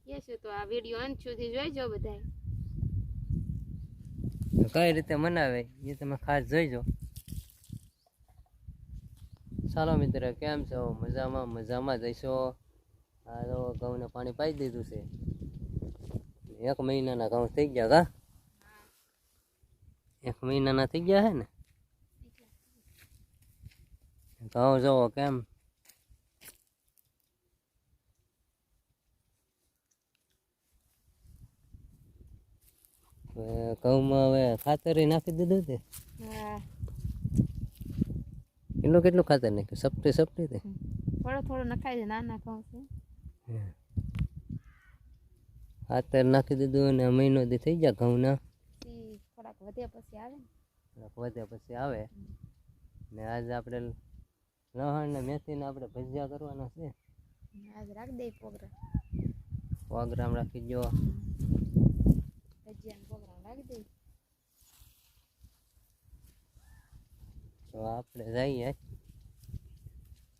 કહેશું તો આ વિડીયો અંત સુધી જોઈજો બધાય. કઈ રીતે મનાવે એ તમે ખાસ જોઈજો. ચાલો મિત્ર, કેમ છો? મજામાં? મજામાં જઈશો. આ તો ઘઉંને પાણી પાઈ દીધું છે. 1 મહિનાના ઘઉં થઈ ગયા કા? 1 મહિનાના થઈ ગયા હે ને? ઘઉં જોવો કેમ ઘઉંમાં હવે ખાતર નાખી દીધું તે. હા, કેટલું ખાતર નાખ્યું? સપટી તે થોડું નખાય છે. નાના ઘઉં છે. ખાતર નાખી દીધું અને મહિનો દી થઈ ગયા ઘઉંના. થોડાક વધ્યા પછી આવે ને. વધ્યા પછી આવે ને આજે આપણે લહણ ને મેથીને આપણે ભજીયા કરવાના છે. આજ રાખી દે પ્રોગ્રામ રાખી દો. ભજીયાનો પ્રોગ્રામ રાખી દે. તો આપણે જઈએ.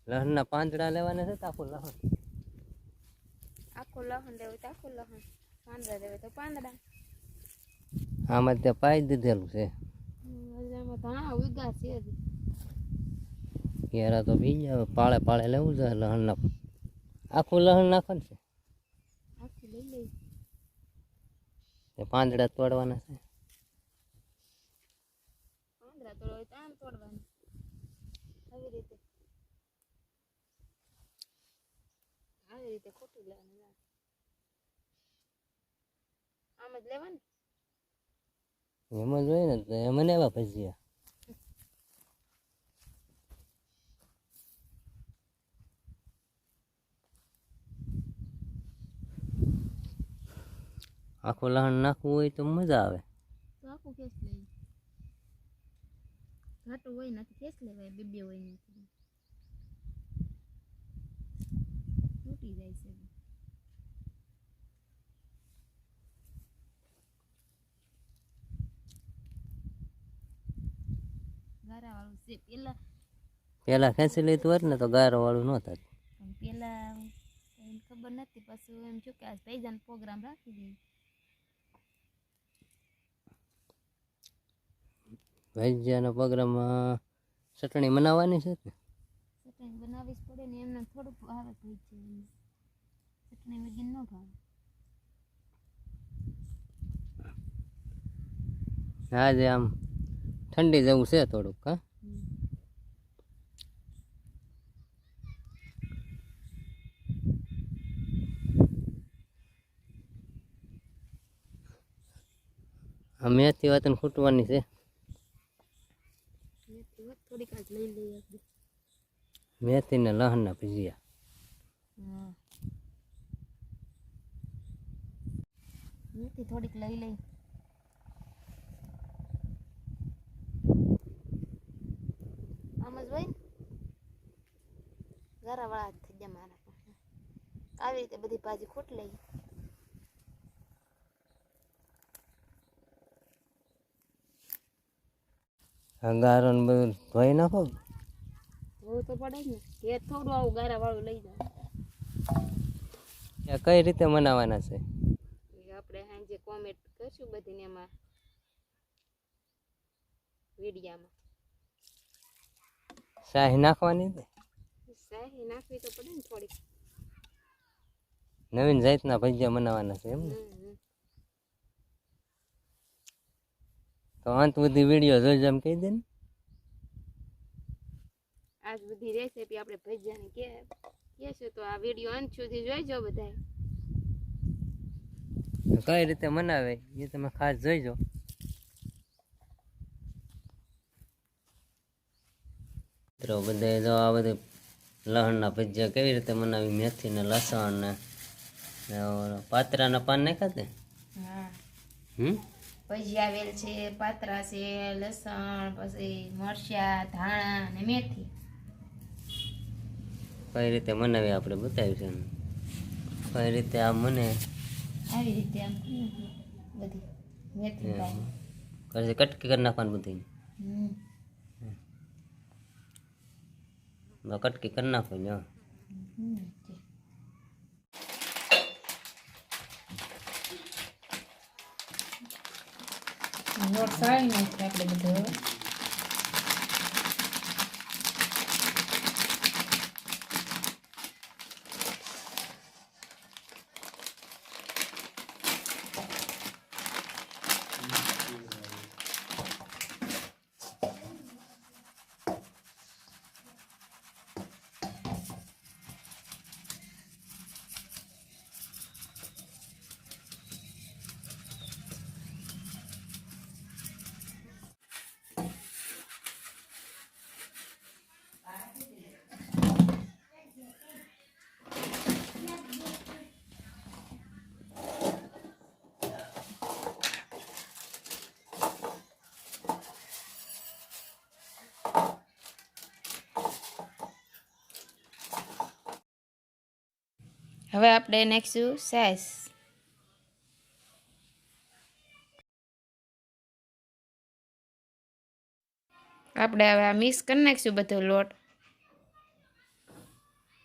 લહણના પાંદડા લેવાના છે. આખું લહણ લેવું તો આખું લહણ, પાંદડા લેવું તો પાંદડા. આમાં ત્યાં પાઈ દીધેલું છે. ઘણા ઉગા છે. કેરા તો બીજા પાળે પાળે લેવું છે. લહણના આખું લહણ નાખવાનું છે. આખું લઈ લઈ. પાંદડા તોડવાના છે. પાંદડા તોડવા તો આમ તોડવાના. આવી રીતે ખોટું લેવાનું. આમ જ લેવાનું. એમ જ હોય ને. એમાં એવા ભજીયા આખું લહણ નાખવું હોય તો મજા આવે. તો આખું કેસ લઈ. ઘાટું હોય નથી કેસ લેવાય. બે હોય નથી તૂટી જાય છે. ગારા વાળું છે. પેલા ખેંચી લીધું હોત ને તો ગારો વાળું ન થાત. પેલા એને ખબર નથી. પછી એમ છું કે આજ પૈસાનો પ્રોગ્રામ રાખી દઈએ. ભજીયાનો પ્રોગ્રામમાં ચટણી બનાવવાની છે ને? ચટણી બનાવવી જ પડે ને. એમને થોડુંક ભાવે ભજીયા. ચટણી વગર ન ભાવે. આજે આમ ઠંડી જેવું છે થોડુંક. હા, આ મેથી વાતને ખૂટવાની છે. થોડીક આજ લઈ લઈએ. મેથી ને લહણના ભજીયા. મેથી થોડીક લઈ લઈ. આમ જ હોય ને. ગારા વાળા થઈ ગયા મારા પાસે. આવી રીતે બધી ભાજી ખૂટ લઈ. ગારો ને બધું ધોઈ નાખો. ધોવું તો પડે ને. ઘેર થોડું આવું ગારા વાળું લઈ જાય. કઈ રીતે બનાવવાના છે? આપણે સાંજે કોમેન્ટ કરશું બધીને એમાં વિડીયામાં. શાહી નાખવાની છે. શાહી નાખવી તો પડે ને થોડીક. નવીન જાતના ભજીયા બનાવવાના છે એમ ને? તો અંત બધી વિડીયો જોઈજો એમ કહી દે ને. આજ બધી રેસીપી આપણે ભજીયાની કહેશું તો આ વિડીયો અંત સુધી જોઈજો બધાય. કઈ રીતે બનાવે એ તમે ખાસ જોઈજો. મિત્રો બધા જો આ બધું લહણના ભજીયા કેવી રીતે બનાવી. મેથી ને લસણ ને પાત્રાના પાન નાખ્યા તે. ભજીયા વેલ છે, પાત્રા છે, લસણ, પછી મરચા, ધાણા ને મેથી. કઈ રીતે બનાવી આપણે બતાવ્યું છે. કઈ રીતે આમ મને આવી રીતે આમ બધી મેથી કટકી કરી નાખવાનું બધી. કટકી કરી નાખો ને. લોટ સાળી નાખીએ આપણે બધો હવે. હવે આપણે નાખીશું સાસ. આપણે હવે આ મિક્સ કરી નાખીશું બધો લોટ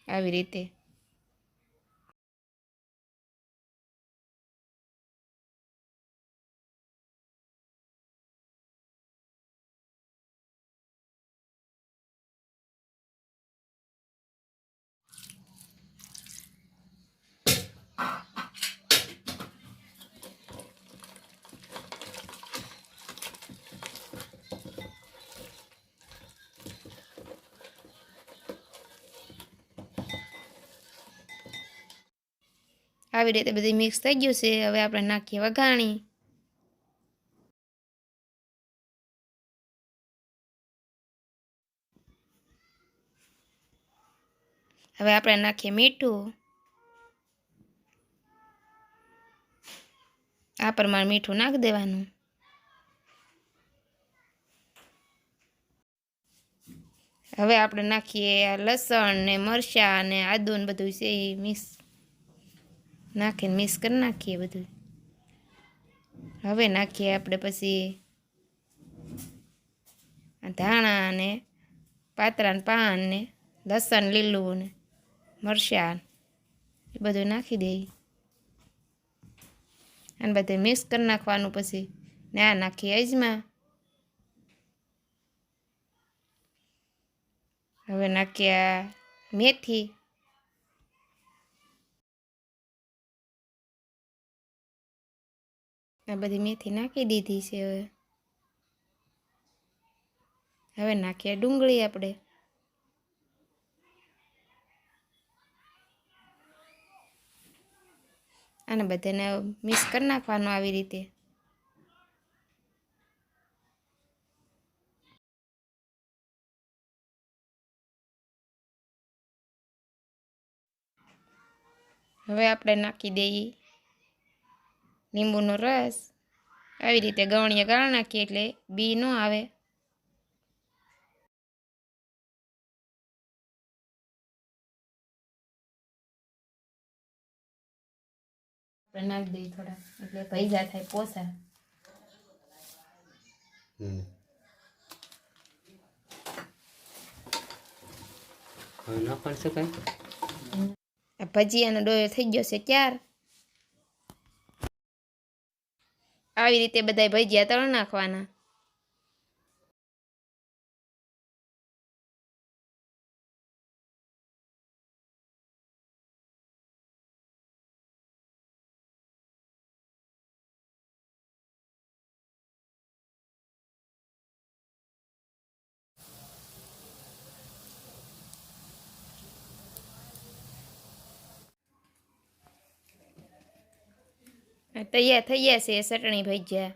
આવી રીતે. આવી રીતે બધી મિક્સ થઈ ગયું છે. હવે આપણે નાખીએ વઘાણી. હવે આપણે નાખીએ મીઠું. આ પ્રમાણે મીઠું નાખી દેવાનું. હવે આપણે નાખીએ લસણ ને મરચાં ને આદુ ને બધું છે એ મિક્સ નાખીને મિક્સ કરી નાખીએ બધું. હવે નાખીએ આપણે પછી ધાણા ને પાતરાના પાન ને લસણ લીલું ને મરચાં એ બધું નાખી દઈએ અને બધું મિક્સ કરી નાખવાનું. પછી ને આ નાખીએ અજમા. હવે નાખીએ મેથી. આ બધી મેથી નાખી દીધી છે. હવે નાખીએ ડુંગળી આપણે. અને બધાને મિક્સ કરી નાખવાનું આવી રીતે. હવે આપણે નાખી દઈએ લીંબુનો રસ. આવી રીતે ગવણીએ ગાળી નાખીએ એટલે બી ન આવે. આપણે નાખી દઈએ થોડા એટલે ભૈજા થાય પોસા. નાખવાનું છે કઈ ભજીયાનો ડોયો થઈ ગયો છે ત્યાર. આવી રીતે બધા ભજીયા તળ નાખવાના. તૈયાર થઈ ગયા છે ચટણી ભજીયા.